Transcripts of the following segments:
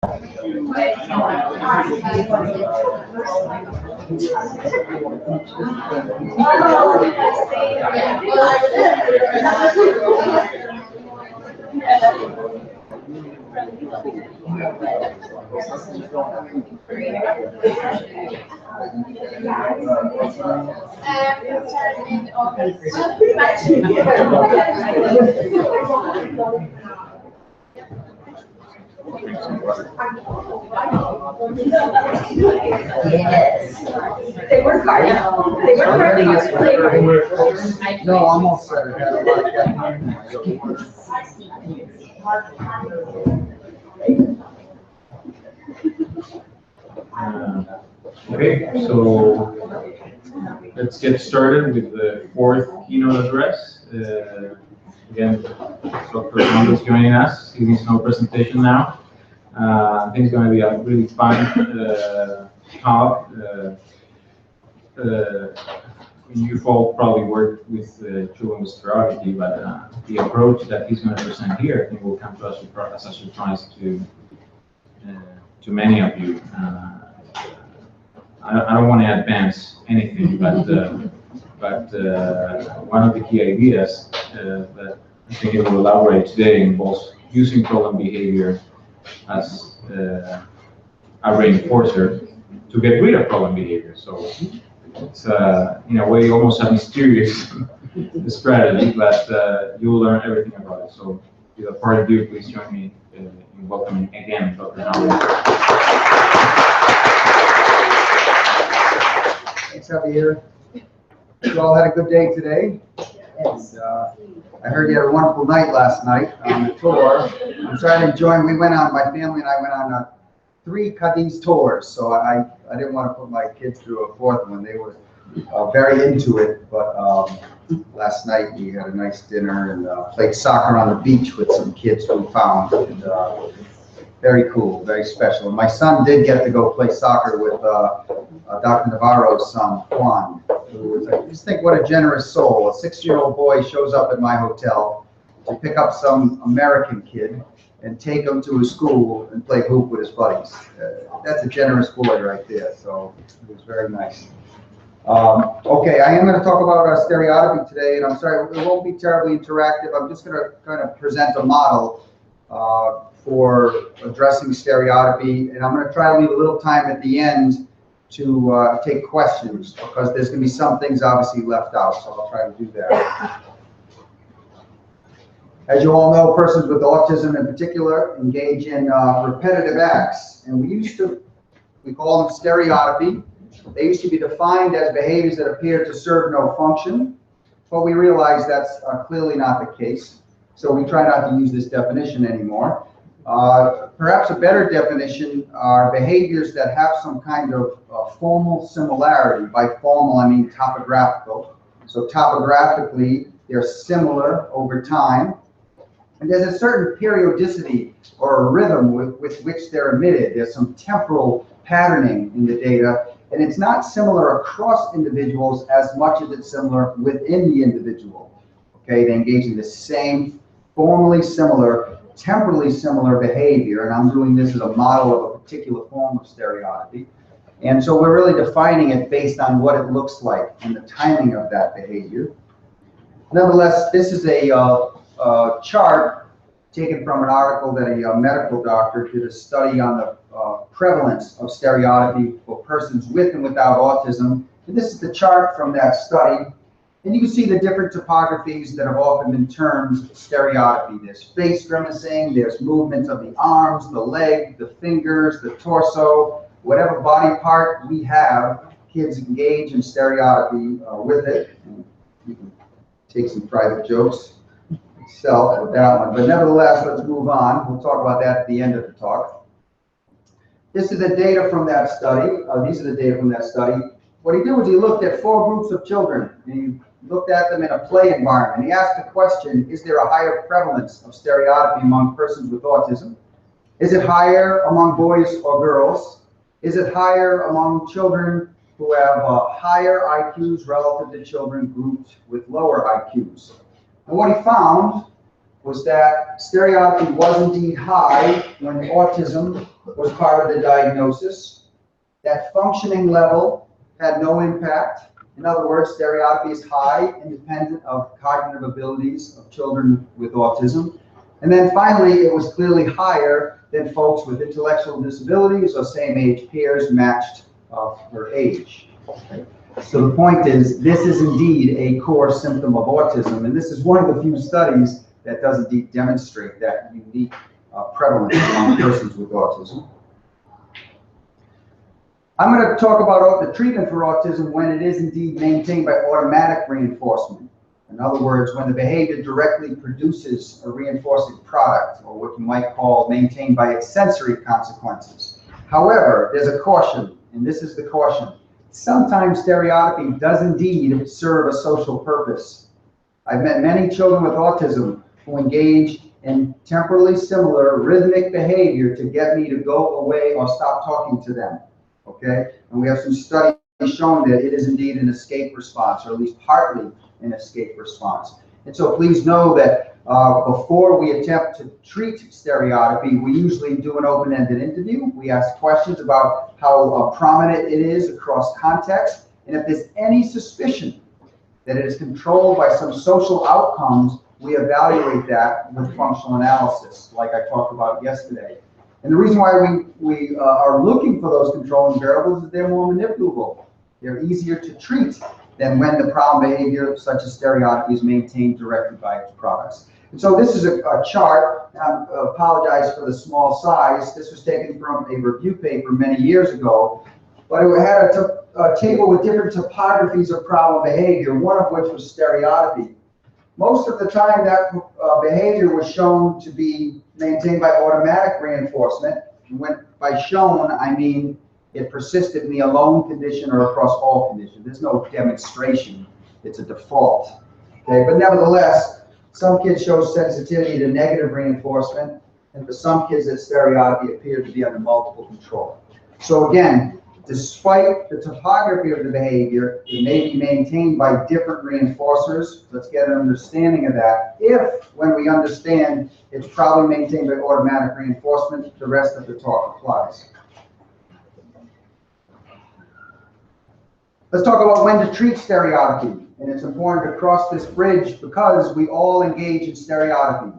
Yes. They work hard. They work hard. No, I'm all set. Okay, so let's get started with the fourth keynote address. Again, Dr. Hanley is joining us. He needs no presentation now. I think it's going to be a really fun talk. You've all probably worked with children with stereotypy, but the approach that he's going to present here, I think, will come to us as a surprise to many of you. I don't want to advance anything, but one of the key ideas that I think it will elaborate today involves using problem behavior as a reinforcer to get rid of problem behavior. So it's in a way almost a mysterious strategy, but you will learn everything about it. So without further ado, please join me in welcoming again Dr. Hanley. Thanks, Javier. You all had a good day today. And I heard you had a wonderful night last night on the tour. I'm trying to enjoy. My family and I went on 3 Cadiz tours, so I didn't want to put my kids through a 4th one. They were very into it, but last night we had a nice dinner and played soccer on the beach with some kids we found. And, very cool, very special. And my son did get to go play soccer with Dr. Navarro's son, Juan, who was like, just think what a generous soul. A 6-year-old boy shows up at my hotel to pick up some American kid and take him to his school and play hoop with his buddies. That's a generous boy right there, so it was very nice. Okay, I am going to talk about stereotypy today, and I'm sorry, it won't be terribly interactive. I'm just going to kind of present a model for addressing stereotypy, and I'm going to try to leave a little time at the end to take questions, because there's going to be some things obviously left out, so I'll try to do that. As you all know, persons with autism in particular engage in repetitive acts, and we call them stereotypy. They used to be defined as behaviors that appear to serve no function, but we realize that's clearly not the case, so we try not to use this definition anymore. Perhaps a better definition are behaviors that have some kind of formal similarity. By formal, I mean topographical. So topographically, they're similar over time. And there's a certain periodicity or a rhythm with which they're emitted. There's some temporal patterning in the data. And it's not similar across individuals as much as it's similar within the individual. Okay, they engage in the same formally similar, temporally similar behavior, and I'm doing this as a model of a particular form of stereotypy. And so we're really defining it based on what it looks like and the timing of that behavior. Nevertheless, this is a chart taken from an article that a medical doctor did a study on the prevalence of stereotypy for persons with and without autism. And this is the chart from that study. And you can see the different topographies that have often been termed stereotypy. There's face grimacing, there's movements of the arms, the leg, the fingers, the torso, whatever body part we have, kids engage in stereotypy with it. And you can take some private jokes yourself with that one. But nevertheless, let's move on. We'll talk about that at the end of the talk. This is the data from that study. These are the data from that study. What he did was he looked at 4 groups of children, and he looked at them in a play environment. He asked the question, is there a higher prevalence of stereotypy among persons with autism? Is it higher among boys or girls? Is it higher among children who have higher IQs relative to children grouped with lower IQs? And what he found was that stereotypy was indeed high when autism was part of the diagnosis. That functioning level had no impact. In other words, stereotypy is high, independent of cognitive abilities of children with autism. And then finally, it was clearly higher than folks with intellectual disabilities or same-age peers matched for age. So the point is, this is indeed a core symptom of autism, and this is one of the few studies that does indeed demonstrate that unique prevalence among persons with autism. I'm going to talk about the treatment for autism when it is indeed maintained by automatic reinforcement. In other words, when the behavior directly produces a reinforcing product, or what you might call maintained by its sensory consequences. However, there's a caution, and this is the caution. Sometimes stereotypy does indeed serve a social purpose. I've met many children with autism who engage in temporally similar rhythmic behavior to get me to go away or stop talking to them. Okay? And we have some studies showing that it is indeed an escape response, or at least partly an escape response. And so please know that before we attempt to treat stereotypy, we usually do an open-ended interview. We ask questions about how prominent it is across context, and if there's any suspicion that it is controlled by some social outcomes, we evaluate that with functional analysis, like I talked about yesterday. And the reason why we are looking for those controlling variables is they're more manipulable. They're easier to treat than when the problem behavior, such as stereotypy, is maintained directly by its products. And so this is a chart. I apologize for the small size. This was taken from a review paper many years ago, but it had a table with different topographies of problem behavior, one of which was stereotypy. Most of the time, that behavior was shown to be maintained by automatic reinforcement. And by shown, I mean it persisted in the alone condition or across all conditions. There's no demonstration. It's a default. Okay, but nevertheless, some kids show sensitivity to negative reinforcement, and for some kids, that stereotypy appeared to be under multiple control. So again, despite the topography of the behavior, it may be maintained by different reinforcers. Let's get an understanding of that. If, when we understand it's probably maintained by automatic reinforcement, the rest of the talk applies. Let's talk about when to treat stereotypy. And it's important to cross this bridge because we all engage in stereotypy.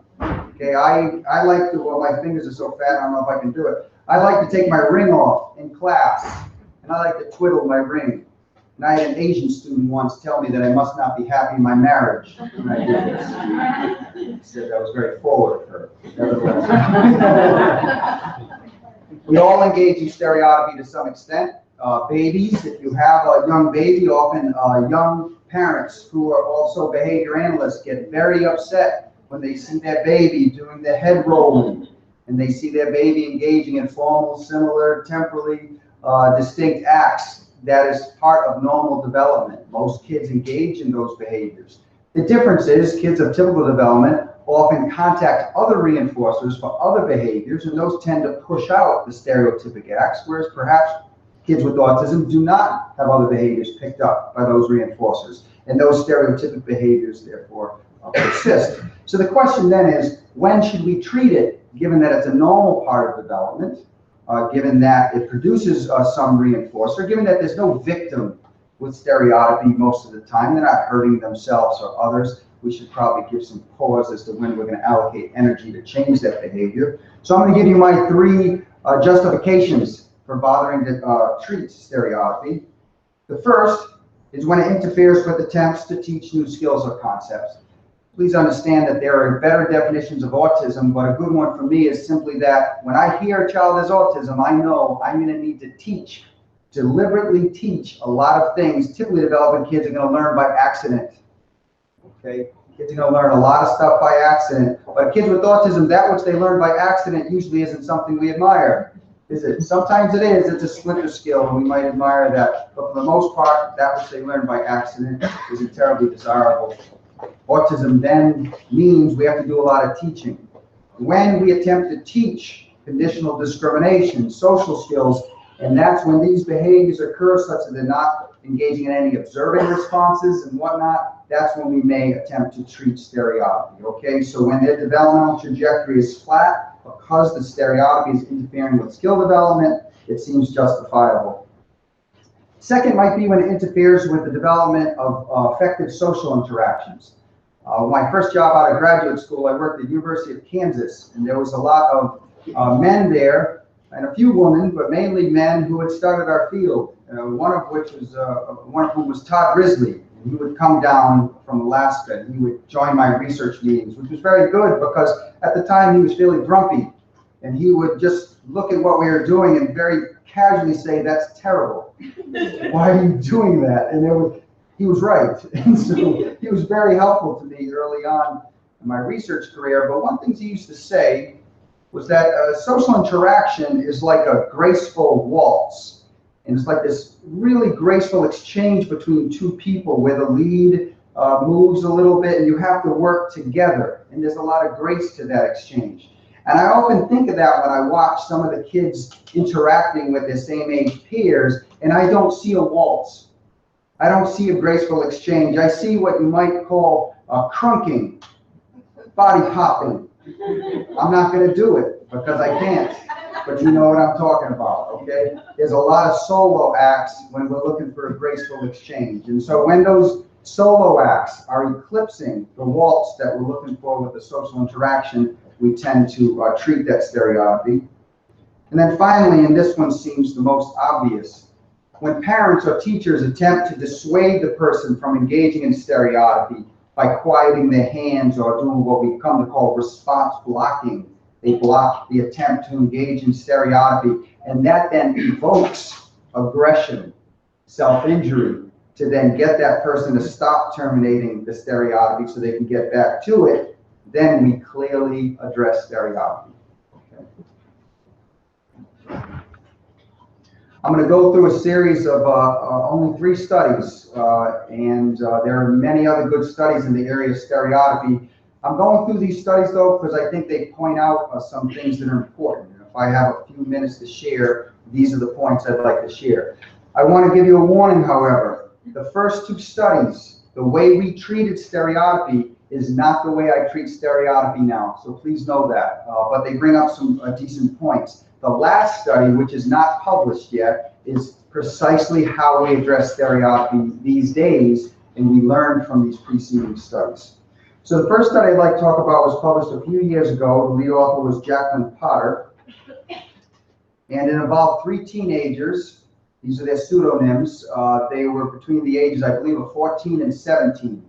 Okay, I like to, well, my fingers are so fat, I don't know if I can do it. I like to take my ring off in class, and I like to twiddle my ring. And I had an Asian student once tell me that I must not be happy in my marriage when I did this. He said that was very forward of her. We all engage in stereotypy to some extent. Babies, if you have a young baby, often young parents who are also behavior analysts get very upset when they see their baby doing the head rolling, and they see their baby engaging in formal, similar, temporally distinct acts. That is part of normal development. Most kids engage in those behaviors. The difference is kids of typical development often contact other reinforcers for other behaviors, and those tend to push out the stereotypic acts, whereas perhaps kids with autism do not have other behaviors picked up by those reinforcers, and those stereotypic behaviors therefore persist. So the question then is, when should we treat it, given that it's a normal part of development, given that it produces some reinforcer, given that there's no victim with stereotypy most of the time, they're not hurting themselves or others. We should probably give some pause as to when we're going to allocate energy to change that behavior. So I'm going to give you my three justifications for bothering to treat stereotypy. The first is when it interferes with attempts to teach new skills or concepts. Please understand that there are better definitions of autism, but a good one for me is simply that when I hear a child has autism, I know I'm going to need to teach, deliberately teach a lot of things. Typically developing kids are going to learn by accident. Okay, kids are going to learn a lot of stuff by accident, but kids with autism, that which they learn by accident usually isn't something we admire, is it? Sometimes it is, it's a splinter skill, and we might admire that, but for the most part, that which they learn by accident isn't terribly desirable. Autism then means we have to do a lot of teaching. When we attempt to teach conditional discrimination, social skills, and that's when these behaviors occur such that they're not engaging in any observing responses and whatnot, that's when we may attempt to treat stereotypy, okay? So when their developmental trajectory is flat, because the stereotypy is interfering with skill development, it seems justifiable. Second might be when it interferes with the development of effective social interactions. My first job out of graduate school, I worked at the University of Kansas, and there was a lot of men there, and a few women, but mainly men who had started our field. One of whom was Todd Risley. And he would come down from Alaska, and he would join my research meetings, which was very good because at the time he was feeling grumpy, and he would just look at what we were doing and very casually say, "That's terrible. Why are you doing that?" And he was right. And so he was very helpful to me early on in my research career. But one thing he used to say was that social interaction is like a graceful waltz. And it's like this really graceful exchange between two people where the lead moves a little bit and you have to work together. And there's a lot of grace to that exchange. And I often think of that when I watch some of the kids interacting with their same age peers, and I don't see a waltz. I don't see a graceful exchange. I see what you might call crunking, body hopping. I'm not going to do it because I can't. But you know what I'm talking about, okay? There's a lot of solo acts when we're looking for a graceful exchange. And so when those solo acts are eclipsing the waltz that we're looking for with the social interaction, we tend to treat that stereotypy. And then finally, and this one seems the most obvious, when parents or teachers attempt to dissuade the person from engaging in stereotypy by quieting their hands or doing what we come to call response blocking, they block the attempt to engage in stereotypy, and that then evokes aggression, self-injury, to then get that person to stop terminating the stereotypy so they can get back to it. Then we clearly address stereotypy. Okay. I'm going to go through a series of only 3 studies, and there are many other good studies in the area of stereotypy. I'm going through these studies, though, because I think they point out some things that are important. And if I have a few minutes to share, these are the points I'd like to share. I want to give you a warning, however. The first 2 studies, the way we treated stereotypy is not the way I treat stereotypy now, so please know that. But they bring up some decent points. The last study, which is not published yet, is precisely how we address stereotypy these days, and we learned from these preceding studies. So the first study I'd like to talk about was published a few years ago. The lead author was Jacqueline Potter, and it involved 3 teenagers. These are their pseudonyms. They were between the ages, I believe, of 14 and 17.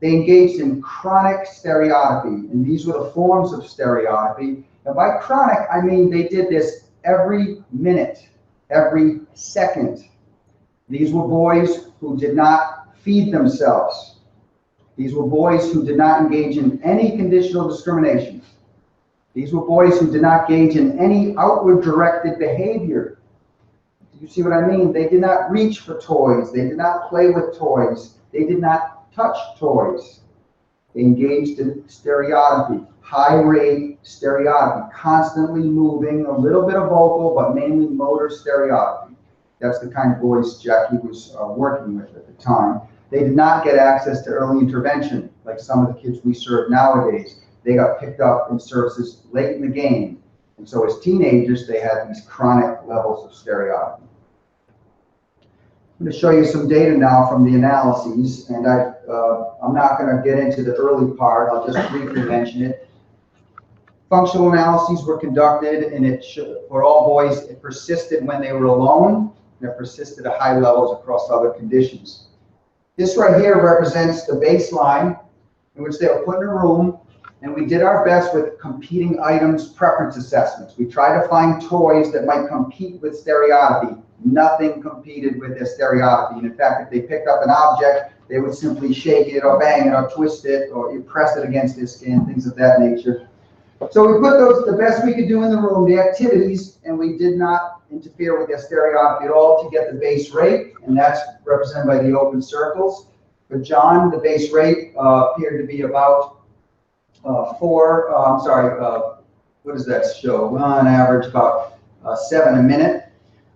They engaged in chronic stereotypy, and these were the forms of stereotypy. And by chronic, I mean they did this every minute, every second. These were boys who did not feed themselves. These were boys who did not engage in any conditional discrimination. These were boys who did not engage in any outward directed behavior. You see what I mean? They did not reach for toys. They did not play with toys. They did not touch toys. They engaged in stereotypy, high rate stereotypy, constantly moving, a little bit of vocal, but mainly motor stereotypy. That's the kind of boys Jackie was working with at the time. They did not get access to early intervention like some of the kids we serve nowadays. They got picked up in services late in the game. And so as teenagers, they had these chronic levels of stereotypy. I'm going to show you some data now from the analyses, and I'm not going to get into the early part. I'll just briefly mention it. Functional analyses were conducted, and for all boys, it persisted when they were alone, and it persisted at high levels across other conditions. This right here represents the baseline in which they were put in a room, and we did our best with competing items preference assessments. We tried to find toys that might compete with stereotypy. Nothing competed with their stereotypy. And in fact, if they picked up an object, they would simply shake it or bang it or twist it or press it against their skin, things of that nature. So we put those, the best we could do in the room, the activities, and we did not interfere with their stereotypy at all to get the base rate, and that's represented by the open circles. For John, the base rate appeared to be about what does that show? On average, about 7 a minute.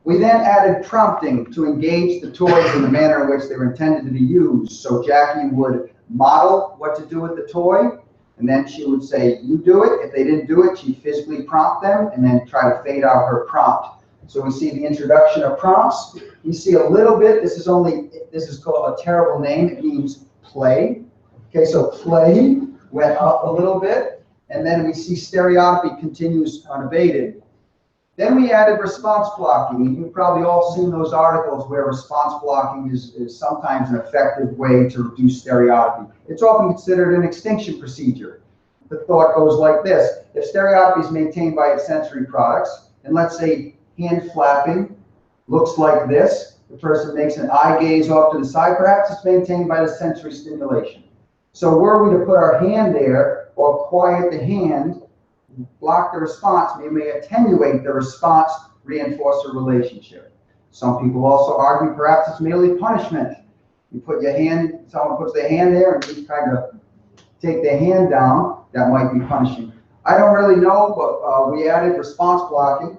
We then added prompting to engage the toys in the manner in which they were intended to be used. So Jackie would model what to do with the toy, and then she would say, you do it. If they didn't do it, she'd physically prompt them and then try to fade out her prompt. So we see the introduction of prompts. You see a little bit, this is called a terrible name. It means play. Okay, so play went up a little bit, and then we see stereotypy continues unabated. Then we added response blocking. You've probably all seen those articles where response blocking is sometimes an effective way to reduce stereotypy. It's often considered an extinction procedure. The thought goes like this. If stereotypy is maintained by its sensory products, and let's say hand flapping looks like this, the person makes an eye gaze off to the side, perhaps it's maintained by the sensory stimulation. So were we to put our hand there or quiet the hand, block the response, we may attenuate the response reinforcer relationship. Some people also argue perhaps it's merely punishment. You put your hand, someone puts their hand there and you kind of take their hand down, that might be punishing. I don't really know, but we added response blocking.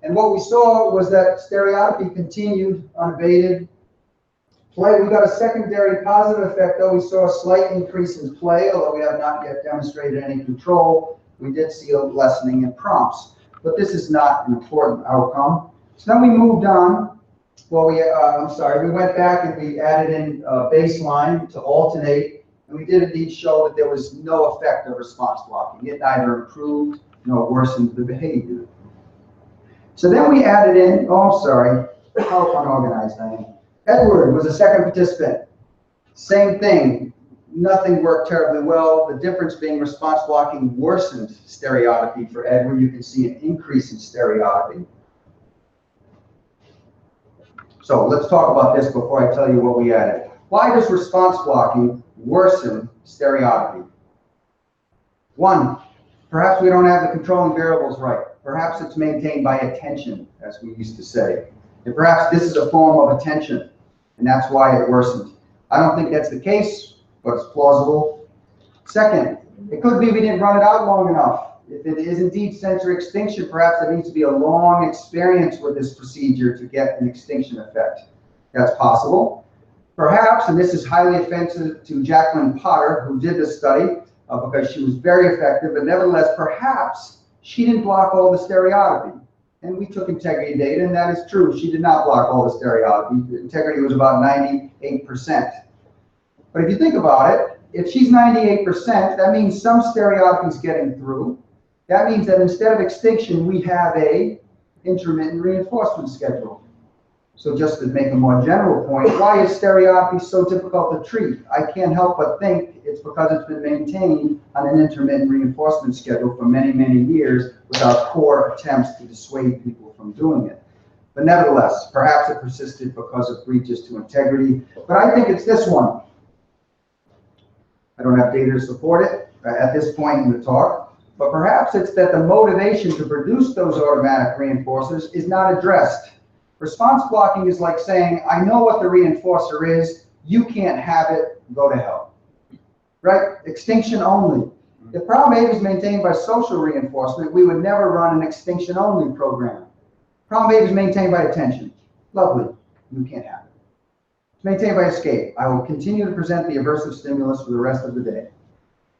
And what we saw was that stereotypy continued unabated. Play, we got a secondary positive effect, though. We saw a slight increase in play, although we have not yet demonstrated any control. We did see a lessening in prompts, but this is not an important outcome. So then we moved on. Well, we went back and we added in baseline to alternate, and we did indeed show that there was no effect of response blocking. It neither improved nor worsened the behavior. So then we added in, how unorganized I am. Edward was a second participant. Same thing. Nothing worked terribly well. The difference being response blocking worsened stereotypy for Edward. You can see an increase in stereotypy. So let's talk about this before I tell you what we added. Why does response blocking worsen stereotypy? One, perhaps we don't have the controlling variables right. Perhaps it's maintained by attention, as we used to say. And perhaps this is a form of attention, and that's why it worsened. I don't think that's the case, but it's plausible. Second, it could be we didn't run it out long enough. If it is indeed sensory extinction, perhaps there needs to be a long experience with this procedure to get an extinction effect. That's possible. Perhaps, and this is highly offensive to Jacqueline Potter, who did this study, because she was very effective, but nevertheless, perhaps she didn't block all the stereotypy. And we took integrity data, and that is true. She did not block all the stereotypy. The integrity was about 98%. But if you think about it, if she's 98%, that means some stereotypy is getting through. That means that instead of extinction, we have a intermittent reinforcement schedule. So just to make a more general point, why is stereotypy so difficult to treat? I can't help but think it's because it's been maintained on an intermittent reinforcement schedule for many, many years without core attempts to dissuade people from doing it. But nevertheless, perhaps it persisted because of breaches to integrity. But I think it's this one. I don't have data to support it at this point in the talk, but perhaps it's that the motivation to produce those automatic reinforcers is not addressed. Response blocking is like saying, I know what the reinforcer is, you can't have it, go to hell. Right? Extinction only. If problem behavior is maintained by social reinforcement, we would never run an extinction only program. Problem behavior is maintained by attention. Lovely, you can't have it. It's maintained by escape. I will continue to present the aversive stimulus for the rest of the day.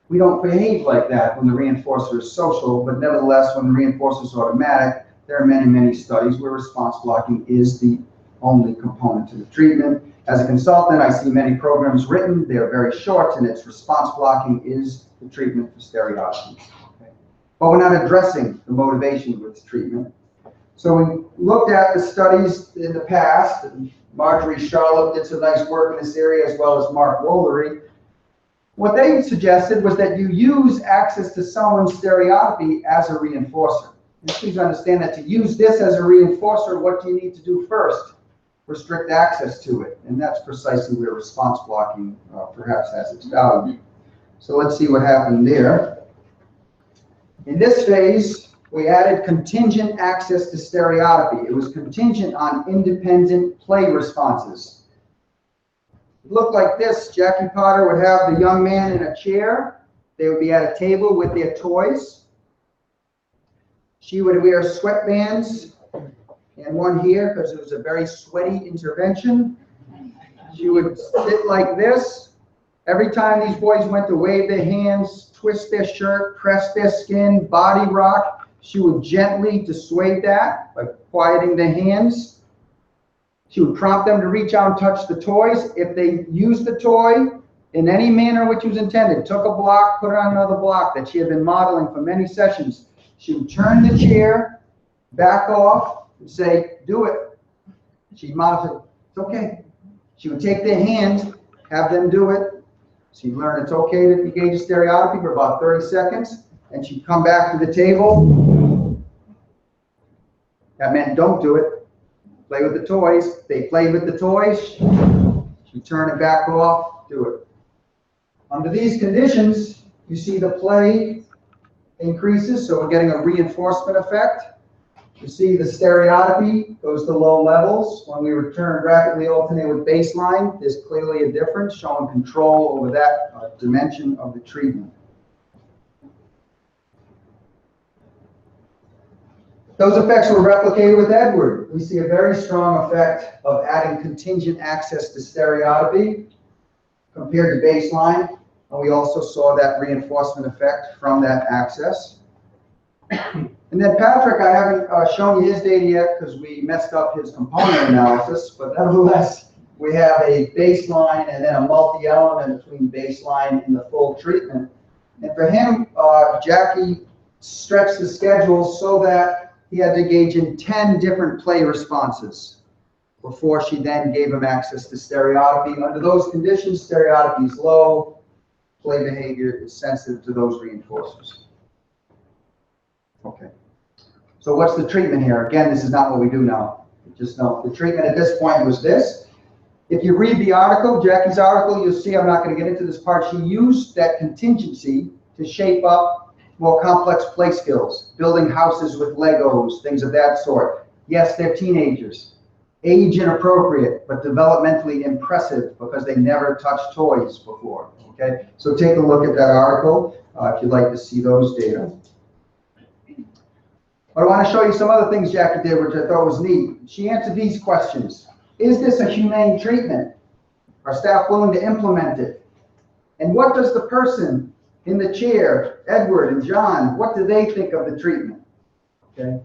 We don't behave like that when the reinforcer is social, but nevertheless, when the reinforcer is automatic, there are many, many studies where response blocking is the only component to the treatment. As a consultant, I see many programs written. They are very short, and it's response blocking is the treatment for stereotypy. Okay. But we're not addressing the motivation with treatment. So we looked at the studies in the past, and Marjorie Charlotte did some nice work in this area, as well as Mark Wollery. What they suggested was that you use access to someone's stereotypy as a reinforcer. And please understand that to use this as a reinforcer, what do you need to do first? Restrict access to it. And that's precisely where response blocking perhaps has its value. So let's see what happened there. In this phase, we added contingent access to stereotypy. It was contingent on independent play responses. It looked like this. Jackie Potter would have the young man in a chair. They would be at a table with their toys. She would wear sweatbands and one here because it was a very sweaty intervention. She would sit like this. Every time these boys went to wave their hands, twist their shirt, press their skin, body rock, she would gently dissuade that by quieting their hands. She would prompt them to reach out and touch the toys. If they used the toy in any manner which was intended, took a block, put it on another block that she had been modeling for many sessions, she would turn the chair, back off, and say, do it. She'd modify, it's okay. She would take their hands, have them do it. She'd learn it's okay to engage a stereotypy for about 30 seconds, and she'd come back to the table. That meant don't do it. Play with the toys. They played with the toys. She'd turn it back off, do it. Under these conditions, you see the play increases, so we're getting a reinforcement effect. You see the stereotypy goes to low levels. When we return rapidly alternate with baseline, there's clearly a difference showing control over that dimension of the treatment. Those effects were replicated with Edward. We see a very strong effect of adding contingent access to stereotypy compared to baseline. And we also saw that reinforcement effect from that access. And then Patrick, I haven't shown you his data yet because we messed up his component analysis, but nevertheless, we have a baseline and then a multi-element between baseline and the full treatment. And for him, Jackie stretched the schedule so that he had to engage in 10 different play responses before she then gave him access to stereotypy. Under those conditions, stereotypy is low, play behavior is sensitive to those reinforcers. Okay. So what's the treatment here? Again, this is not what we do now. Just know the treatment at this point was this. If you read the article, Jackie's article, you'll see I'm not going to get into this part. She used that contingency to shape up more complex play skills, building houses with Legos, things of that sort. Yes, they're teenagers. Age inappropriate, but developmentally impressive because they never touched toys before. Okay, so take a look at that article if you'd like to see those data. But I want to show you some other things Jackie did, which I thought was neat. She answered these questions. Is this a humane treatment? Are staff willing to implement it? And what does the person in the chair, Edward and John, what do they think of the treatment? Okay.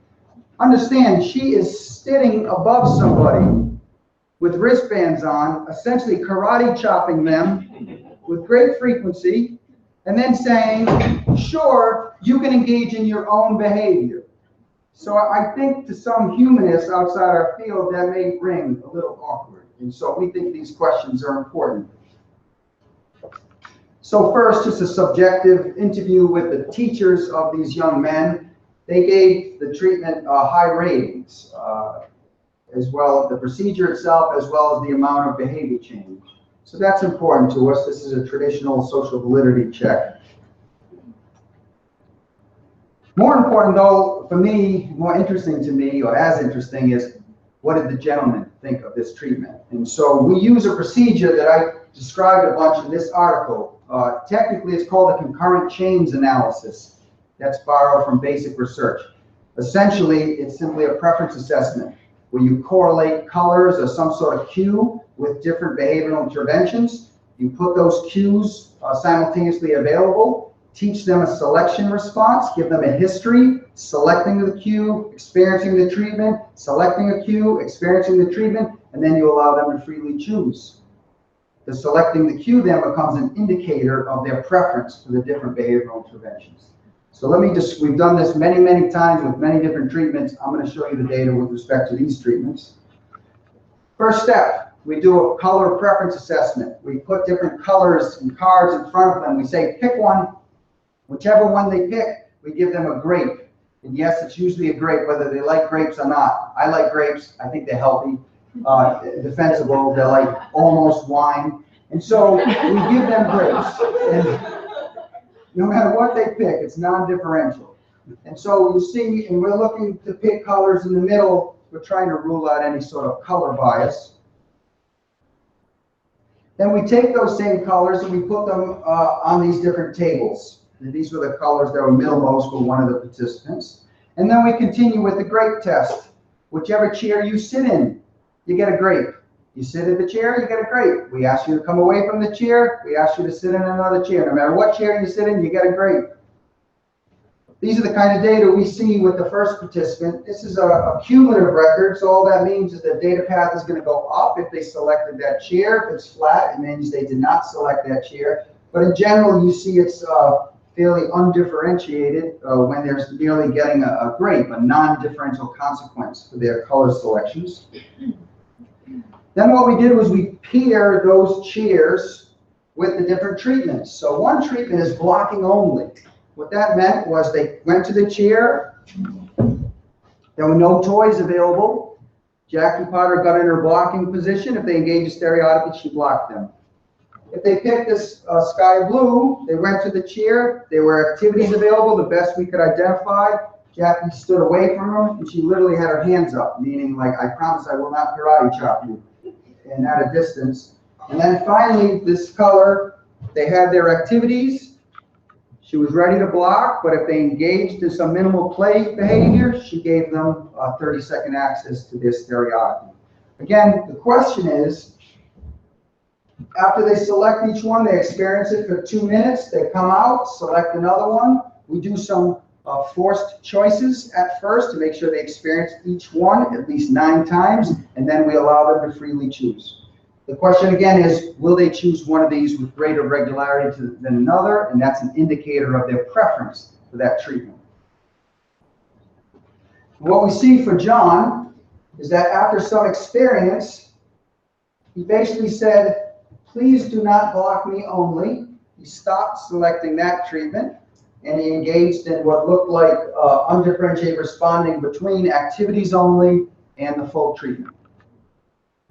Understand, she is sitting above somebody with wristbands on, essentially karate chopping them with great frequency, and then saying, sure, you can engage in your own behavior. So I think to some humanists outside our field, that may ring a little awkward. And so we think these questions are important. So first, just a subjective interview with the teachers of these young men. They gave the treatment high ratings, as well as the procedure itself, as well as the amount of behavior change. So that's important to us. This is a traditional social validity check. More important, though, for me, more interesting to me, or as interesting, is what did the gentleman think of this treatment? And so we use a procedure that I described a bunch in this article. Technically, it's called a concurrent chains analysis. That's borrowed from basic research. Essentially, it's simply a preference assessment where you correlate colors or some sort of cue with different behavioral interventions. You put those cues simultaneously available, teach them a selection response, give them a history, selecting the cue, experiencing the treatment, selecting a cue, experiencing the treatment, and then you allow them to freely choose. The selecting the cue then becomes an indicator of their preference for the different behavioral interventions. So let me just, we've done this many, many times with many different treatments. I'm going to show you the data with respect to these treatments. First step, we do a color preference assessment. We put different colors and cards in front of them. We say, pick one. Whichever one they pick, we give them a grape. And yes, it's usually a grape, whether they like grapes or not. I like grapes. I think they're healthy, defensible. They're like almost wine. And so we give them grapes. And no matter what they pick, it's non-differential. And so you see, and we're looking to pick colors in the middle. We're trying to rule out any sort of color bias. Then we take those same colors and we put them on these different tables. And these were the colors that were middlemost for one of the participants. And then we continue with the grape test. whichever chair you sit in, you get a grape. You sit in the chair, you get a grape. We ask you to come away from the chair, we ask you to sit in another chair. No matter what chair you sit in, you get a grape. These are the kind of data we see with the first participant. This is a cumulative record, so all that means is the data path is going to go up if they selected that chair. If it's flat, it means they did not select that chair. But in general, you see it's fairly undifferentiated when there's merely getting a grape, a non-differential consequence for their color selections. Then what we did was we pair those chairs with the different treatments. So one treatment is blocking only. What that meant was they went to the chair, there were no toys available. Jackie Potter got in her blocking position. If they engaged stereotypy, she blocked them. If they picked this sky blue, they went to the chair, there were activities available, the best we could identify. Jackie stood away from them, and she literally had her hands up, meaning like, I promise I will not karate chop you, and at a distance. And then finally, this color, they had their activities. She was ready to block, but if they engaged in some minimal play behavior, she gave them 30-second access to their stereotypy. Again, the question is, after they select each one, they experience it for 2 minutes, they come out, select another one. We do some forced choices at first to make sure they experience each one at least 9 times, and then we allow them to freely choose. The question again is, will they choose one of these with greater regularity than another? And that's an indicator of their preference for that treatment. What we see for John is that after some experience, he basically said, please do not block me only. He stopped selecting that treatment, and he engaged in what looked like undifferentiated responding between activities only and the full treatment.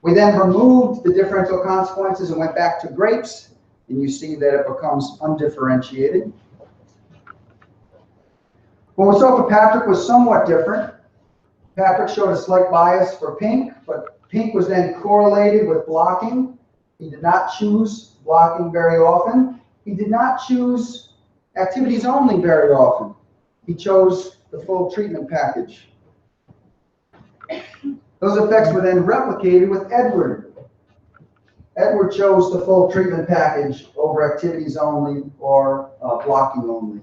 We then removed the differential consequences and went back to grapes, and you see that it becomes undifferentiated. What we saw for Patrick was somewhat different. Patrick showed a slight bias for pink, but pink was then correlated with blocking. He did not choose blocking very often. He did not choose activities only very often. He chose the full treatment package. Those effects were then replicated with Edward. Edward chose the full treatment package over activities only or blocking only,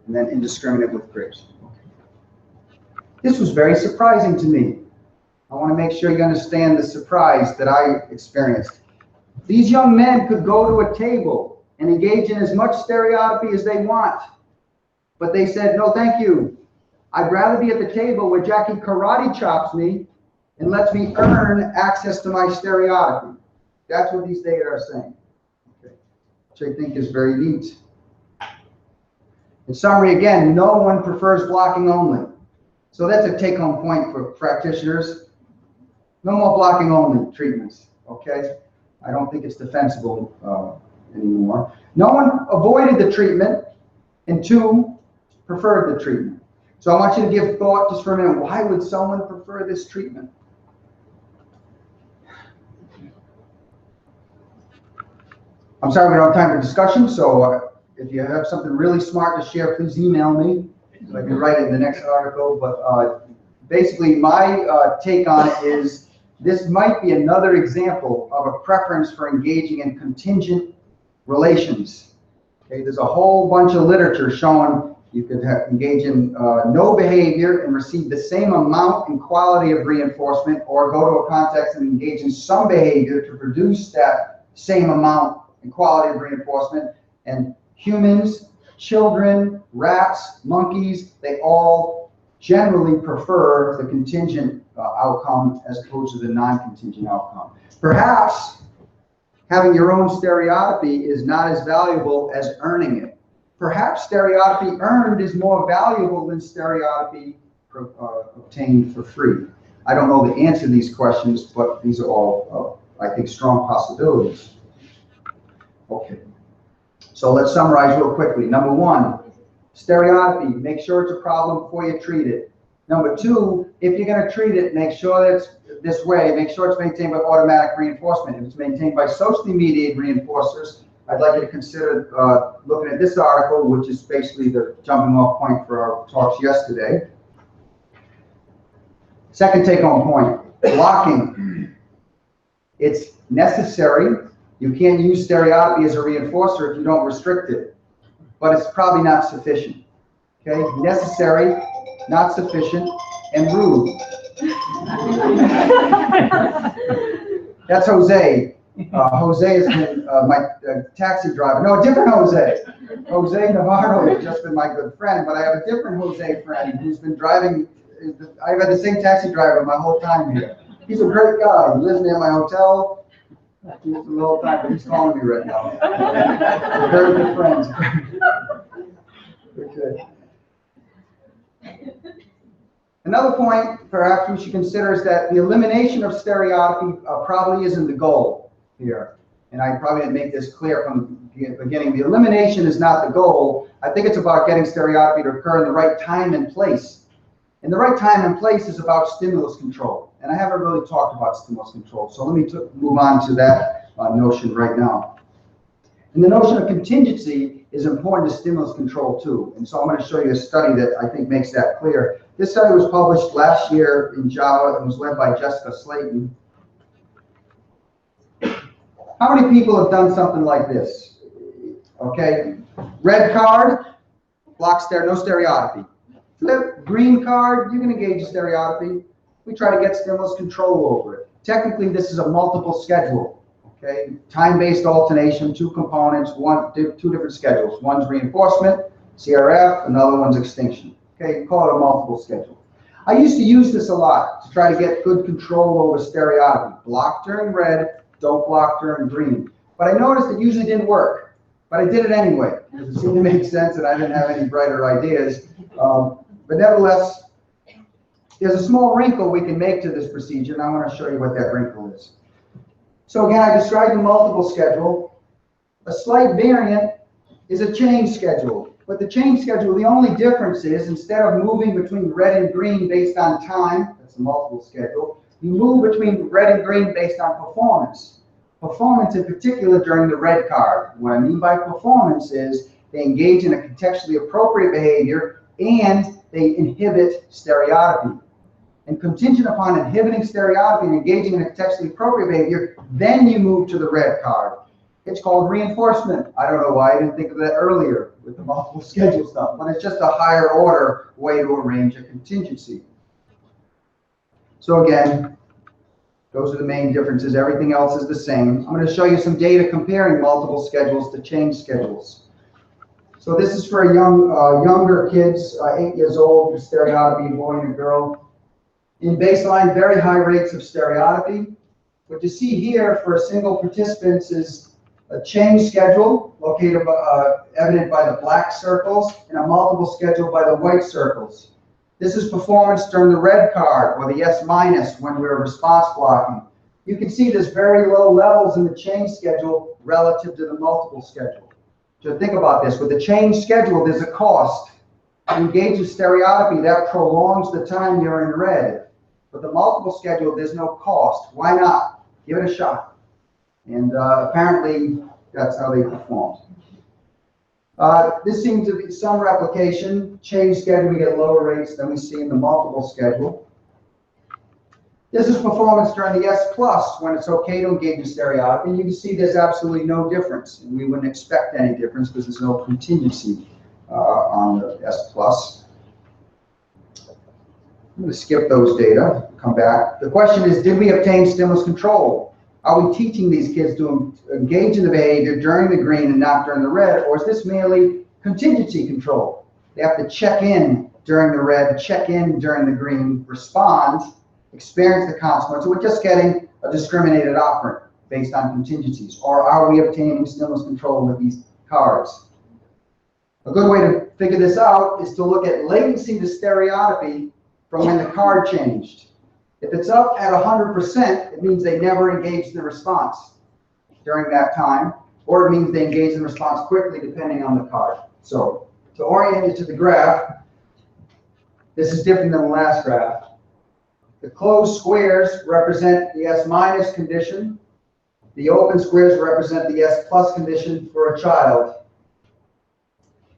and then indiscriminate with grapes. This was very surprising to me. I want to make sure you understand the surprise that I experienced. These young men could go to a table and engage in as much stereotypy as they want, but they said, no, thank you. I'd rather be at the table where Jackie karate chops me and lets me earn access to my stereotypy. That's what these data are saying, okay, which I think is very neat. In summary, again, no one prefers blocking only. So that's a take-home point for practitioners. No more blocking only treatments, okay? I don't think it's defensible anymore. No one avoided the treatment, and 2 preferred the treatment. So I want you to give thought just for a minute. Why would someone prefer this treatment? I'm sorry we don't have time for discussion, so if you have something really smart to share, please email me. So I can write it in the next article. But basically, my take on it is this might be another example of a preference for engaging in contingent relations. Okay, there's a whole bunch of literature showing you could engage in no behavior and receive the same amount and quality of reinforcement, or go to a context and engage in some behavior to produce that same amount and quality of reinforcement. And humans, children, rats, monkeys, they all generally prefer the contingent outcome as opposed to the non-contingent outcome. Perhaps having your own stereotypy is not as valuable as earning it. Perhaps stereotypy earned is more valuable than stereotypy obtained for free. I don't know the answer to these questions, but these are all, I think, strong possibilities. Okay, so let's summarize real quickly. Number 1, stereotypy, make sure it's a problem before you treat it. Number 2, if you're going to treat it, make sure it's this way. Make sure it's maintained by automatic reinforcement. If it's maintained by socially mediated reinforcers, I'd like you to consider looking at this article, which is basically the jumping off point for our talks yesterday. Second take-home point, blocking. It's necessary. You can't use stereotypy as a reinforcer if you don't restrict it, but it's probably not sufficient. Okay, necessary, not sufficient, and rude. That's Jose. Jose has been my taxi driver. No, a different Jose. Jose Navarro has just been my good friend, but I have a different Jose friend who's been driving. I've had the same taxi driver my whole time here. He's a great guy. He lives near my hotel. He's a little time, but he's calling me right now. We're very good friends. Okay. Another point perhaps we should consider is that the elimination of stereotypy probably isn't the goal here. And I probably didn't make this clear from the beginning. The elimination is not the goal. I think it's about getting stereotypy to occur in the right time and place. And the right time and place is about stimulus control. And I haven't really talked about stimulus control. So let me move on to that notion right now. And the notion of contingency is important to stimulus control too. And so I'm going to show you a study that I think makes that clear. This study was published last year in JAVA and was led by Jessica Slayton. How many people have done something like this? Okay, red card, no stereotypy. Flip, green card, you can engage in stereotypy. We try to get stimulus control over it. Technically, this is a multiple schedule. Okay, time-based alternation, two components, two different schedules. One's reinforcement, CRF, another one's extinction. Okay, call it a multiple schedule. I used to use this a lot to try to get good control over stereotypy. Block during red, don't block during green. But I noticed it usually didn't work. But I did it anyway, because it seemed to make sense and I didn't have any brighter ideas. But nevertheless, there's a small wrinkle we can make to this procedure, and I want to show you what that wrinkle is. So again, I described the multiple schedule. A slight variant is a change schedule. But the change schedule, the only difference is instead of moving between red and green based on time, that's a multiple schedule, you move between red and green based on performance. Performance in particular during the red card. What I mean by performance is they engage in a contextually appropriate behavior and they inhibit stereotypy. And contingent upon inhibiting stereotypy and engaging in a contextually appropriate behavior, then you move to the red card. It's called reinforcement. I don't know why I didn't think of that earlier with the multiple schedule stuff, but it's just a higher order way to arrange a contingency. So again, those are the main differences. Everything else is the same. I'm going to show you some data comparing multiple schedules to change schedules. So this is for younger kids, 8 years old, stereotypy, boy and a girl. In baseline, very high rates of stereotypy. What you see here for single participants is a change schedule located evident by the black circles and a multiple schedule by the white circles. This is performance during the red card or the S- when we're response blocking. You can see there's very low levels in the change schedule relative to the multiple schedule. So think about this. With the change schedule, there's a cost. To engage with stereotypy, that prolongs the time you're in red. But the multiple schedule, there's no cost. Why not? Give it a shot. And apparently, that's how they performed. This seems to be some replication. Change schedule, we get lower rates than we see in the multiple schedule. This is performance during the S+, when it's okay to engage in stereotypy. And you can see there's absolutely no difference. And we wouldn't expect any difference because there's no contingency on the S+. I'm going to skip those data, come back. The question is, did we obtain stimulus control? Are we teaching these kids to engage in the behavior during the green and not during the red, or is this merely contingency control? They have to check in during the red, check in during the green, respond, experience the consequence. So we're just getting a discriminated operant based on contingencies, or are we obtaining stimulus control with these cards? A good way to figure this out is to look at latency to stereotypy from when the card changed. If it's up at 100%, it means they never engaged the response during that time, or it means they engaged in the response quickly depending on the card. So to orient you to the graph, this is different than the last graph. The closed squares represent the S- condition. The open squares represent the S+ condition for a child.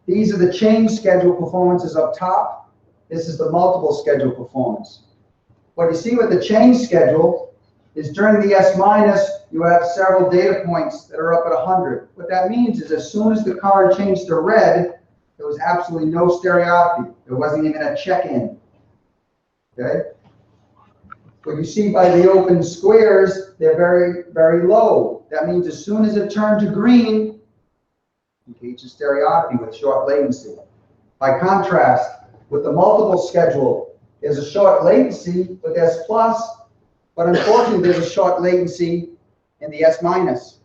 These are the change schedule performances up top. This is the multiple schedule performance. What you see with the change schedule is during the S minus, you have several data points that are up at 100. What that means is as soon as the card changed to red, there was absolutely no stereotypy. There wasn't even a check-in. Okay? What you see by the open squares, they're very, very low. That means as soon as it turned to green, engage in stereotypy with short latency. By contrast, with the multiple schedule, there's a short latency with S plus, but unfortunately there's a short latency in the S minus.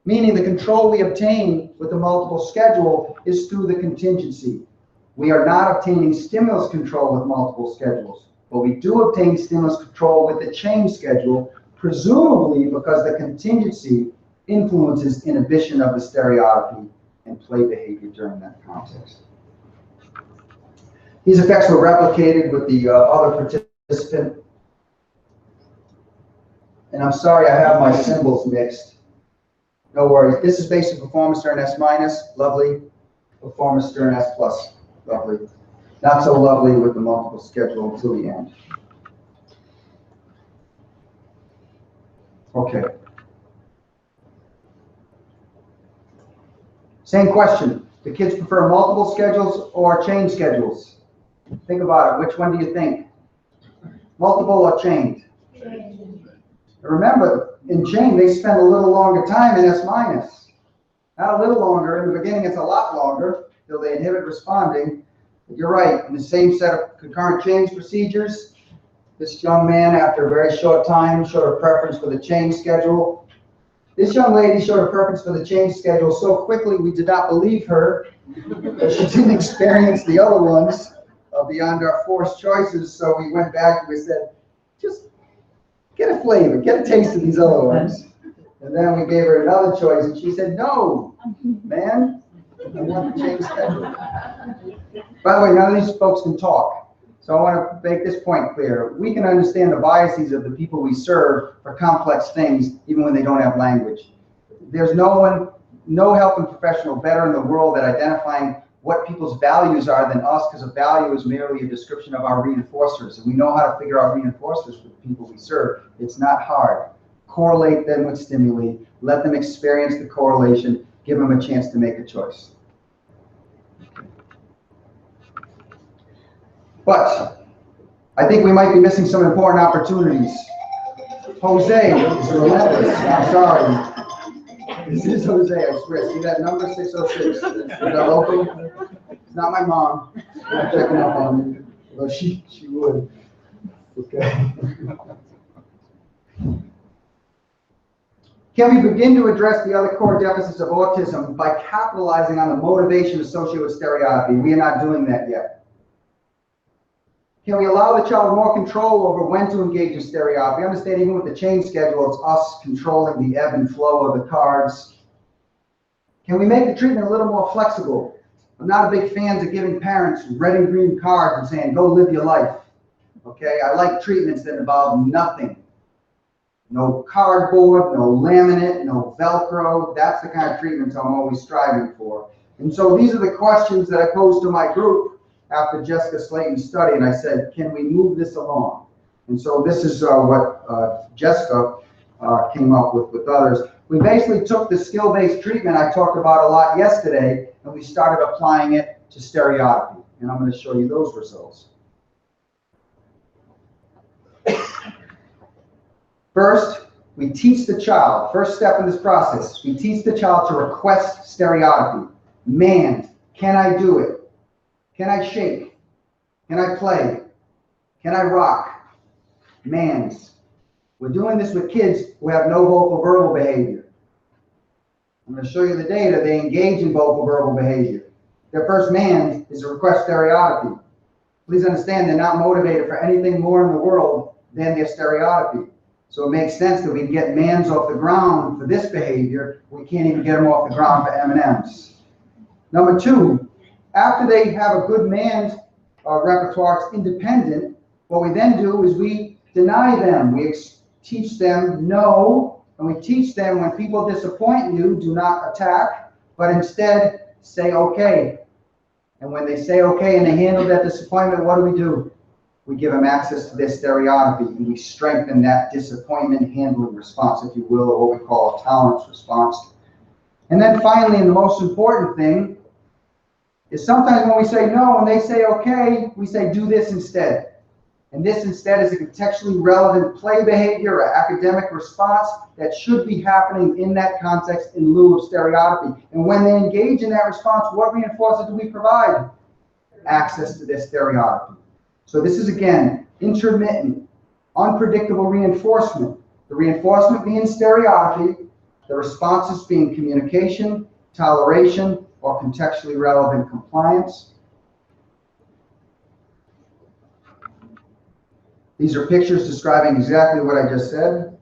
Meaning the control we obtain with the multiple schedule is through the contingency. We are not obtaining stimulus control with multiple schedules, but we do obtain stimulus control with the change schedule, presumably because the contingency influences inhibition of the stereotypy and play behavior during that context. These effects were replicated with the other participant. And I'm sorry I have my symbols mixed. No worries. This is basic performance during S minus, lovely. Performance during S plus, lovely. Not so lovely with the multiple schedule until the end. Okay. Same question. Do kids prefer multiple schedules or change schedules? Think about it. Which one do you think? Multiple or chained? Remember, in chain, they spend a little longer time in S minus. Not a little longer. In the beginning, it's a lot longer till they inhibit responding. But you're right. In the same set of concurrent change procedures, this young man, after a very short time, showed a preference for the change schedule. This young lady showed a preference for the change schedule so quickly we did not believe her that she didn't experience the other ones beyond our forced choices. So we went back and we said, just get a flavor, get a taste of these other ones. And then we gave her another choice and she said, no, man, I want the change schedule. By the way, none of these folks can talk. So I want to make this point clear. We can understand the biases of the people we serve for complex things, even when they don't have language. There's no helping professional better in the world at identifying what people's values are than us, because a value is merely a description of our reinforcers. And we know how to figure out reinforcers for the people we serve. It's not hard. Correlate them with stimuli, let them experience the correlation, give them a chance to make a choice. But I think we might be missing some important opportunities. Jose is relentless. I'm sorry. This is Jose, I swear. See that number 606? Is that local? It's not my mom. I'm checking up on me. Well, she would. Okay. Can we begin to address the other core deficits of autism by capitalizing on the motivation associated with stereotypy? We are not doing that yet. Can we allow the child more control over when to engage in stereotypy? Understand even with the change schedule, it's us controlling the ebb and flow of the cards. Can we make the treatment a little more flexible? I'm not a big fan of giving parents red and green cards and saying, go live your life. Okay, I like treatments that involve nothing. No cardboard, no laminate, no Velcro. That's the kind of treatments I'm always striving for. And so these are the questions that I posed to my group after Jessica Slayton's study, and I said, can we move this along? And so this is what Jessica came up with others. We basically took the skill-based treatment I talked about a lot yesterday, and we started applying it to stereotypy. And I'm going to show you those results. First, we teach the child, first step in this process, we teach the child to request stereotypy. Man, can I do it? Can I shake? Can I play? Can I rock? Mans. We're doing this with kids who have no vocal verbal behavior. I'm going to show you the data. They engage in vocal verbal behavior. Their first man is to request stereotypy. Please understand they're not motivated for anything more in the world than their stereotypy. So it makes sense that we can get mans off the ground for this behavior. We can't even get them off the ground for M&Ms. Number two, after they have a good man's repertoire, it's independent. What we then do is we deny them. We teach them no, and we teach them when people disappoint you, do not attack, but instead say okay. And when they say okay and they handle that disappointment, what do? we give them access to their stereotypy, and we strengthen that disappointment handling response, if you will, or what we call a tolerance response. And then finally, and the most important thing, is sometimes when we say no and they say okay, we say do this instead. And this instead is a contextually relevant play behavior or academic response that should be happening in that context in lieu of stereotypy. And when they engage in that response, what reinforcer do we provide? Access to their stereotypy. So this is, again, intermittent, unpredictable reinforcement. The reinforcement being stereotypy, the responses being communication, toleration, or contextually relevant compliance. These are pictures describing exactly what I just said.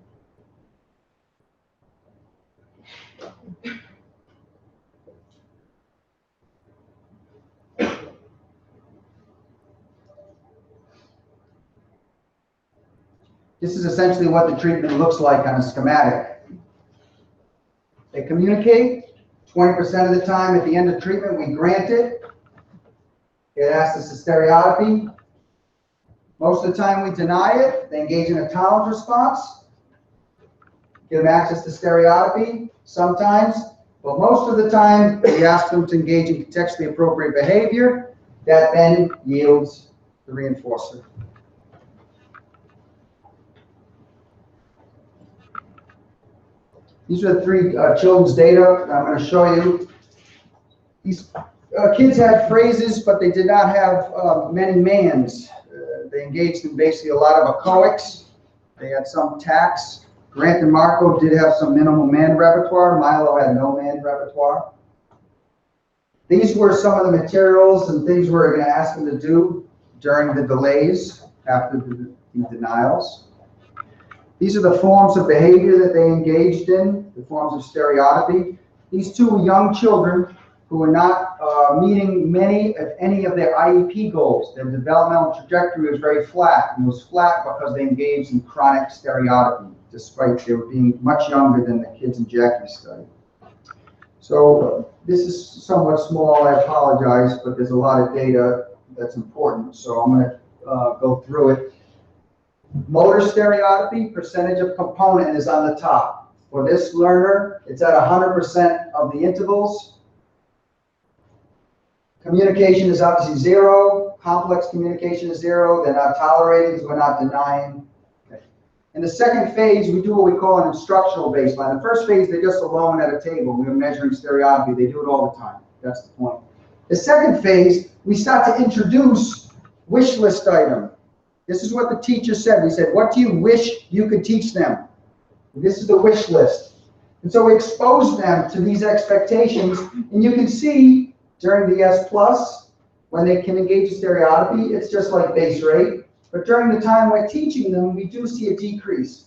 This is essentially what the treatment looks like on a schematic. They communicate. 20% of the time at the end of treatment, we grant it. It asks us a stereotypy. Most of the time we deny it. They engage in a tolerance response. Give them access to stereotypy sometimes, but most of the time we ask them to engage in contextually appropriate behavior that then yields the reinforcer. These are the three children's data I'm going to show you. These kids had phrases, but they did not have many mans. They engaged in basically a lot of echoics. They had some tax. Grant and Marco did have some minimal man repertoire. Milo had no man repertoire. These were some of the materials and things we were going to ask them to do during the delays after the denials. These are the forms of behavior that they engaged in, the forms of stereotypy. These two were young children who were not meeting many, if any, of their IEP goals. Their developmental trajectory was very flat, and it was flat because they engaged in chronic stereotypy, despite they were being much younger than the kids in Jackie's study. So this is somewhat small, I apologize, but there's a lot of data that's important, so I'm going to go through it. Motor stereotypy, percentage of component is on the top. For this learner, it's at 100% of the intervals. Communication is obviously 0. Complex communication is 0. They're not tolerating because we're not denying. Okay. In the second phase, we do what we call an instructional baseline. The first phase, they're just alone at a table. We're measuring stereotypy. They do it all the time. That's the point. The second phase, we start to introduce wish list item. This is what the teacher said. We said, what do you wish you could teach them? And this is the wish list. And so we expose them to these expectations. And you can see during the S+, when they can engage in stereotypy, it's just like base rate. But during the time we're teaching them, we do see a decrease.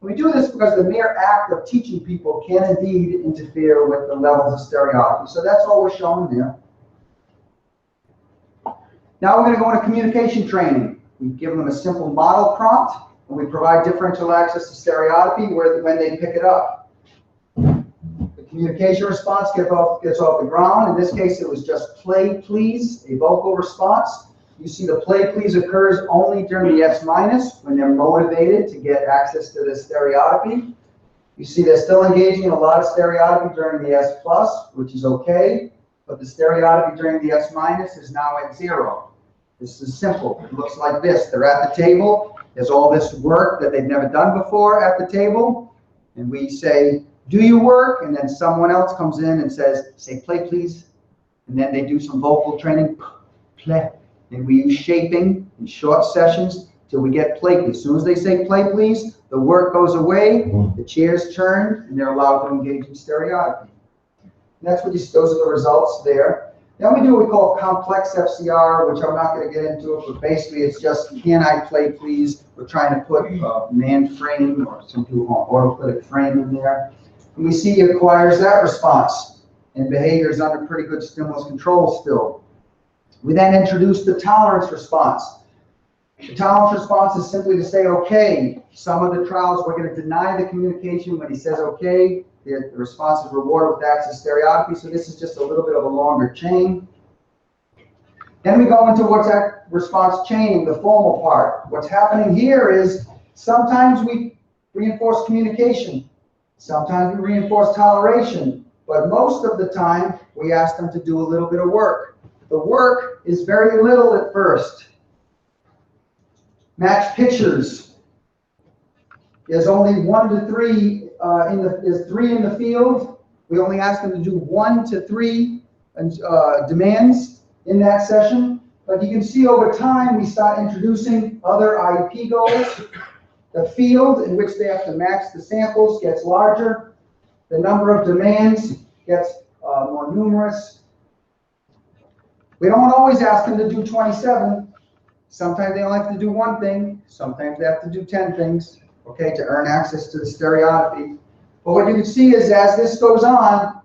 And we do this because the mere act of teaching people can indeed interfere with the levels of stereotypy. So that's all we're showing there. Now we're going to go into communication training. We give them a simple model prompt, and we provide differential access to stereotypy when they pick it up. The communication response gets off the ground. In this case, it was just play please, a vocal response. You see the play please occurs only during the S- when they're motivated to get access to the stereotypy. You see they're still engaging in a lot of stereotypy during the S+, which is okay, but the stereotypy during the S- is now at 0. This is simple. It looks like this. They're at the table. There's all this work that they've never done before at the table. And we say, do your work. And then someone else comes in and says, say play please. And then they do some vocal training. Play. And we use shaping in short sessions till we get play please. As soon as they say play please, the work goes away, the chairs turn, and they're allowed to engage in stereotypy. And that's what those are the results there. Then we do what we call complex FCR, which I'm not going to get into it, but basically it's just, can I play please? We're trying to put a man frame, or some people want autoclitic frame in there. And we see it acquires that response, and behavior is under pretty good stimulus control still. We then introduce the tolerance response. The tolerance response is simply to say, okay. Some of the trials, we're going to deny the communication when he says okay. The response is rewarded with access stereotypy, so this is just a little bit of a longer chain. Then we go into what's that response chaining, the formal part. What's happening here is sometimes we reinforce communication. Sometimes we reinforce toleration. But most of the time, we ask them to do a little bit of work. The work is very little at first. Match pictures. There's only 1 to 3 there's 3 in the field. We only ask them to do 1 to 3 demands in that session. But you can see over time, we start introducing other IEP goals. The field in which they have to match the samples gets larger. The number of demands gets more numerous. We don't always ask them to do 27. Sometimes they only have to do 1 thing. Sometimes they have to do 10 things, okay, to earn access to the stereotypy. But what you can see is as this goes on,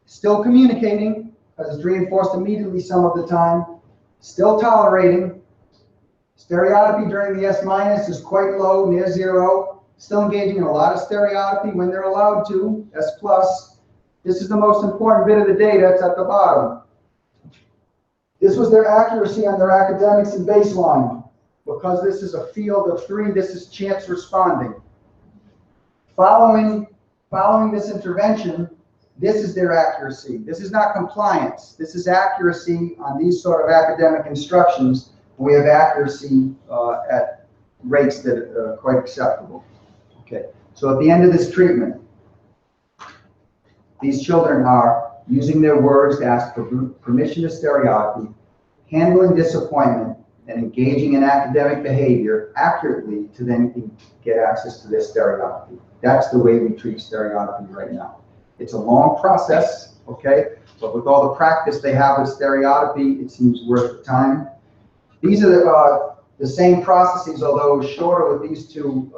still communicating, because it's reinforced immediately some of the time, still tolerating. Stereotypy during the S- is quite low, near 0. Still engaging in a lot of stereotypy when they're allowed to, S+. This is the most important bit of the data, it's at the bottom. This was their accuracy on their academics and baseline. Because this is a field of 3, this is chance responding. Following this intervention, this is their accuracy. This is not compliance. This is accuracy on these sort of academic instructions. We have accuracy at rates that are quite acceptable. Okay, so at the end of this treatment, these children are using their words to ask for permission to stereotypy, handling disappointment, and engaging in academic behavior accurately to then get access to their stereotypy. That's the way we treat stereotypy right now. It's a long process, okay? But with all the practice they have with stereotypy, it seems worth the time. These are the same processes, although shorter with these 2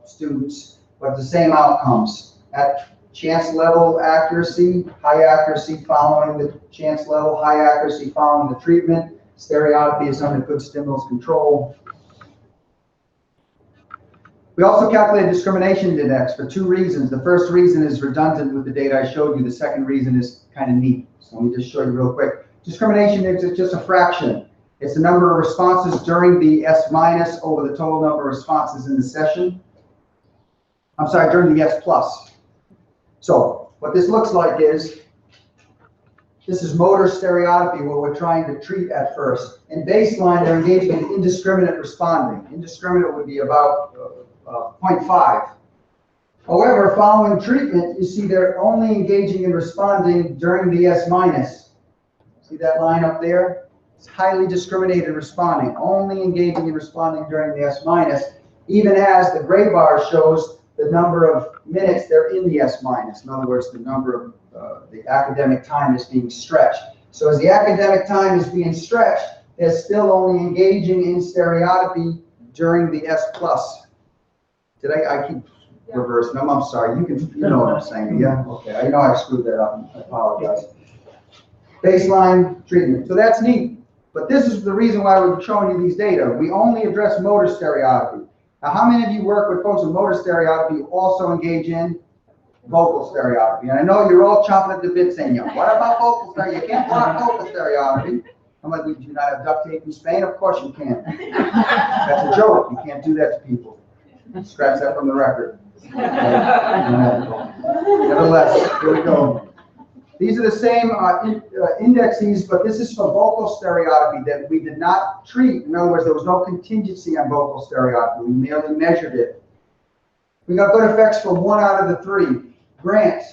students, but the same outcomes. At chance level accuracy, high accuracy following the chance level, high accuracy following the treatment. Stereotypy is under good stimulus control. We also calculate discrimination index for 2 reasons. The first reason is redundant with the data I showed you. The second reason is kind of neat. So let me just show you real quick. Discrimination index is just a fraction. It's the number of responses during the S- over the total number of responses in the session. I'm sorry, during the S+. So what this looks like is, this is motor stereotypy, what we're trying to treat at first. In baseline, they're engaging in indiscriminate responding. Indiscriminate would be about 0.5. However, following treatment, you see they're only engaging in responding during the S-. See that line up there? It's highly discriminated responding, only engaging in responding during the S-, even as the gray bar shows the number of minutes they're in the S-. In other words, the number of the academic time is being stretched. So as the academic time is being stretched, they're still only engaging in stereotypy during the S+. Did I keep reversing them? I'm sorry. You know what I'm saying. Yeah? Okay. I know I screwed that up. I apologize. Baseline treatment. So that's neat. But this is the reason why we're showing you these data. We only address motor stereotypy. Now, how many of you work with folks with motor stereotypy who also engage in vocal stereotypy? And I know you're all chomping at the bit saying, yeah, what about vocal stereotypy? You can't block vocal stereotypy. I'm like, do you not have duct tape in Spain? Of course you can. That's a joke. You can't do that to people. Scratch that from the record. Nevertheless, here we go. These are the same indexes, but this is for vocal stereotypy that we did not treat. In other words, there was no contingency on vocal stereotypy. We merely measured it. We got good effects for 1 out of the 3. Grant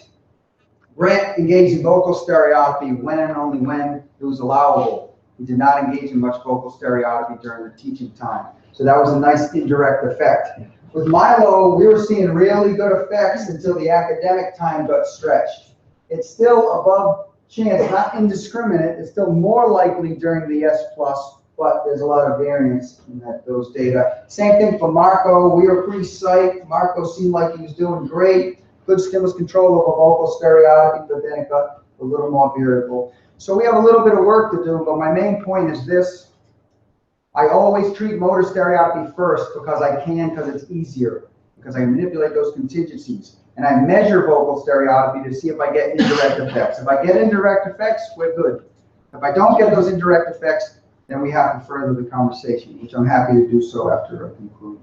engaged in vocal stereotypy when and only when it was allowable. He did not engage in much vocal stereotypy during the teaching time. So that was a nice indirect effect. With Milo, we were seeing really good effects until the academic time got stretched. It's still above chance, not indiscriminate. It's still more likely during the S+, but there's a lot of variance in those data. Same thing for Marco. We were pretty psyched. Marco seemed like he was doing great. Good stimulus control over vocal stereotypy, but then it got a little more variable. So we have a little bit of work to do, but my main point is this. I always treat motor stereotypy first because I can, because it's easier, because I manipulate those contingencies. And I measure vocal stereotypy to see if I get indirect effects. If I get indirect effects, we're good. If I don't get those indirect effects, then we have to further the conversation, which I'm happy to do so after I conclude.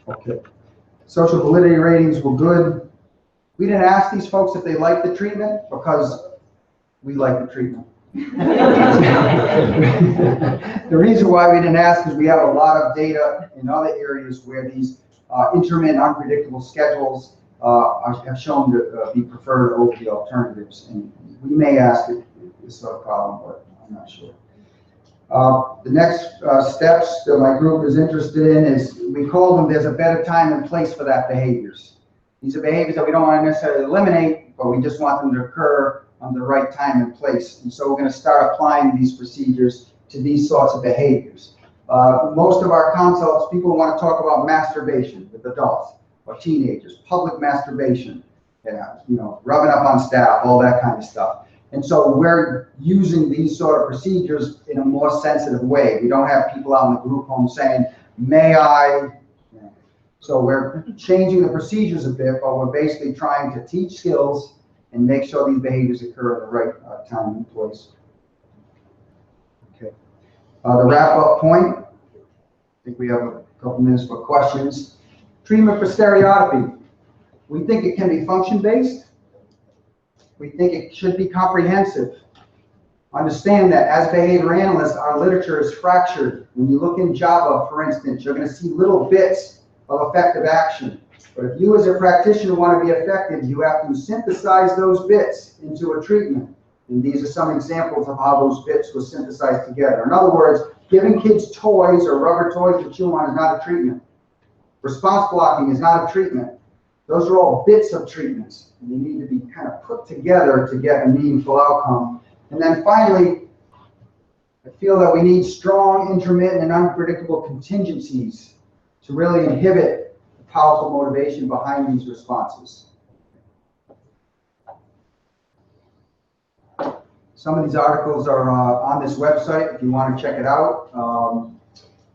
Okay. Social validity ratings were good. We didn't ask these folks if they liked the treatment because we like the treatment. The reason why we didn't ask is we have a lot of data in other areas where these intermittent, unpredictable schedules have shown to be preferred over the alternatives. And we may ask if this is a problem, but I'm not sure. The next steps that my group is interested in is, we call them, there's a better time and place for that behaviors. These are behaviors that we don't want to necessarily eliminate, but we just want them to occur on the right time and place. And so we're going to start applying these procedures to these sorts of behaviors. Most of our consults, people want to talk about masturbation with adults or teenagers, public masturbation, rubbing up on staff, all that kind of stuff. And so we're using these sort of procedures in a more sensitive way. We don't have people out in the group home saying, may I? So we're changing the procedures a bit, but we're basically trying to teach skills and make sure these behaviors occur at the right time and place. Okay. The wrap-up point, I think we have a couple minutes for questions. Treatment for stereotypy. We think it can be function-based. We think it should be comprehensive. Understand that as behavior analysts, our literature is fractured. When you look in Java, for instance, you're going to see little bits of effective action. But if you as a practitioner want to be effective, you have to synthesize those bits into a treatment. And these are some examples of how those bits were synthesized together. In other words, giving kids toys or rubber toys to chew on is not a treatment. Response blocking is not a treatment. Those are all bits of treatments. And they need to be kind of put together to get a meaningful outcome. And then finally, I feel that we need strong, intermittent, and unpredictable contingencies to really inhibit the powerful motivation behind these responses. Some of these articles are on this website if you want to check it out.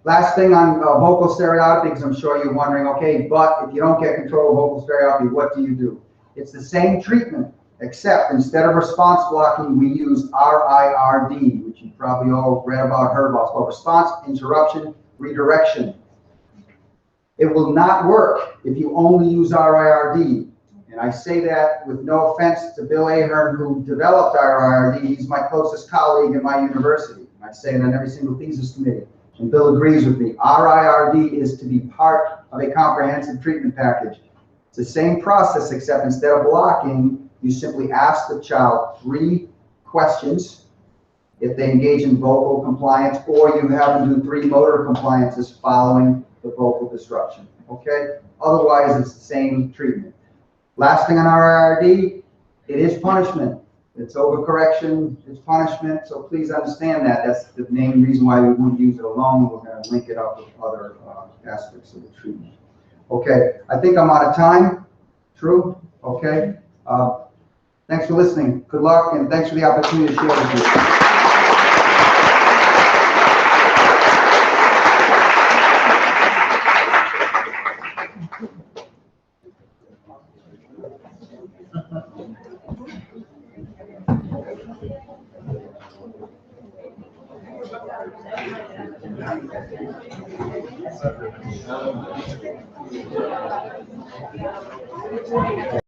Last thing on vocal stereotypy, because I'm sure you're wondering, okay, but if you don't get control of vocal stereotypy, what do you do? It's the same treatment, except instead of response blocking, we use RIRD, which you probably all read about, heard about. It's called response interruption redirection. It will not work if you only use RIRD. And I say that with no offense to Bill Ahern, who developed RIRD. He's my closest colleague at my university. I say it on every single thesis committee. And Bill agrees with me. RIRD is to be part of a comprehensive treatment package. It's the same process, except instead of blocking, you simply ask the child 3 questions if they engage in vocal compliance, or you have them do 3 motor compliances following the vocal disruption. Okay? Otherwise, it's the same treatment. Last thing on RIRD, it is punishment. It's overcorrection, it's punishment, so please understand that. That's the main reason why we wouldn't use it alone. We're going to link it up with other aspects of the treatment. Okay, I think I'm out of time. True? Okay. Thanks for listening. Good luck, and thanks for the opportunity to share with you.